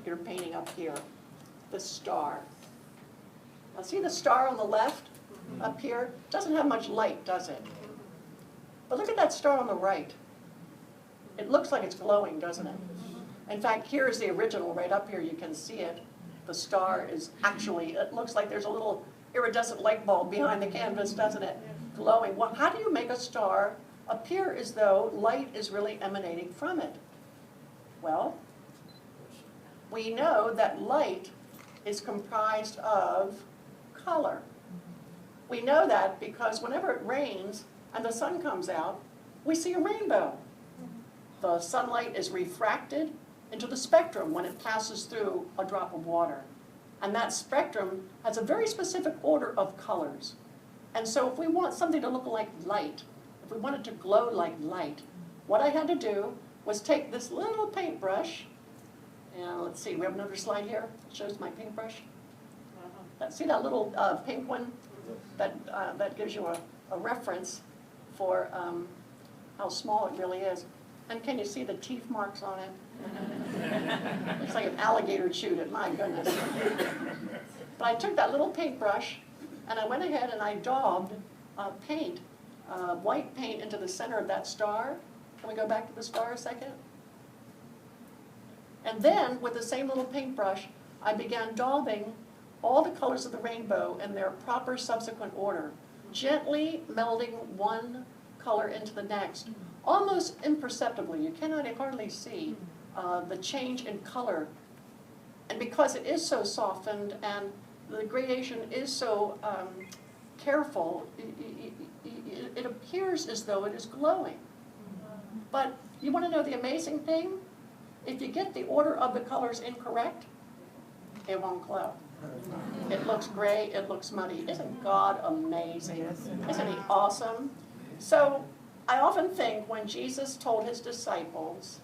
particular painting up here, the star. Now see the star on the left up here? Doesn't have much light, does it? But look at that star on the right. It looks like it's glowing, doesn't it? In fact, here's the original right up here. You can see it. The star is actually, it looks like there's a little iridescent light bulb behind the canvas, doesn't it? Glowing. Well, how do you make a star appear as though light is really emanating from it? Well, we know that light is comprised of color. We know that because whenever it rains and the sun comes out, we see a rainbow. The sunlight is refracted into the spectrum when it passes through a drop of water. And that spectrum has a very specific order of colors. And so if we want something to look like light, if we want it to glow like light, what I had to do was take this little paintbrush, and let's see, we have another slide here that shows my paintbrush. See that little pink one? That gives you a reference for how small it really is. And can you see the teeth marks on it? Looks like an alligator chewed it, my goodness. But I took that little paintbrush and I went ahead and I daubed paint, white paint into the center of that star. Can we go back to the star a second? And then with the same little paintbrush, I began daubing all the colors of the rainbow in their proper subsequent order, gently melding one color into the next, almost imperceptibly. You cannot hardly see the change in color. And because it is so softened and the gradation is so careful, it appears as though it is glowing. But you want to know the amazing thing? If you get the order of the colors incorrect, it won't glow. It looks gray, it looks muddy. Isn't God amazing? Isn't He awesome? So I often think when Jesus told His disciples,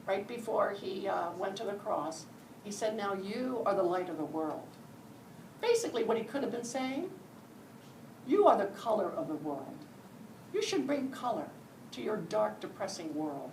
right before He went to the cross, He said, now you are the light of the world. Basically what He could have been saying, you are the color of the world. You should bring color to your dark, depressing world.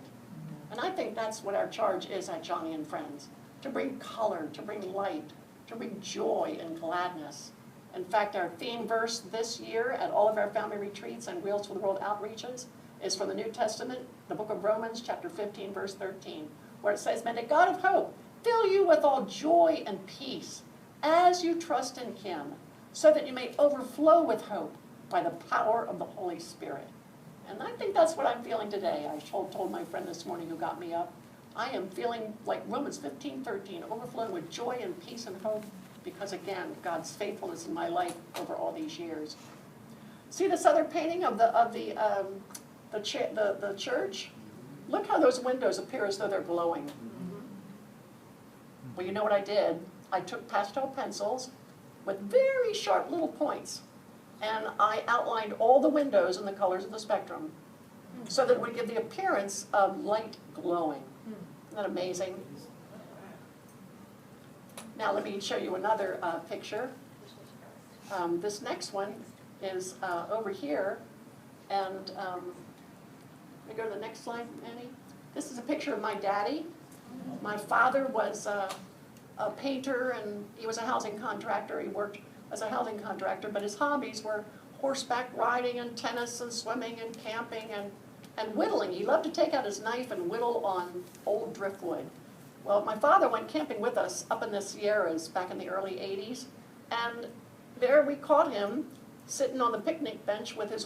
And I think that's what our charge is at Joni and Friends, to bring color, to bring light, to bring joy and gladness. In fact, our theme verse this year at all of our family retreats and Wheels for the World outreaches is from the New Testament, the book of Romans, chapter 15, verse 13, where it says, may the God of hope fill you with all joy and peace as you trust in Him, so that you may overflow with hope by the power of the Holy Spirit. And I think that's what I'm feeling today. I told my friend this morning who got me up, I am feeling like Romans 15:13, overflowing with joy and peace and hope, because again, God's faithfulness in my life over all these years. See this other painting of the church? Look how those windows appear as though they're glowing. Well, you know what I did? I took pastel pencils with very sharp little points, and I outlined all the windows in the colors of the spectrum so that it would give the appearance of light glowing. Isn't that amazing? Now let me show you another picture. This next one is over here, and let me go to the next slide, Annie. This is a picture of my daddy. My father was a painter, and he was a housing contractor. He worked as a housing contractor, but his hobbies were horseback riding and tennis and swimming and camping and whittling. He loved to take out his knife and whittle on old driftwood. Well, my father went camping with us up in the Sierras back in the early 80s, and there we caught him sitting on the picnic bench with his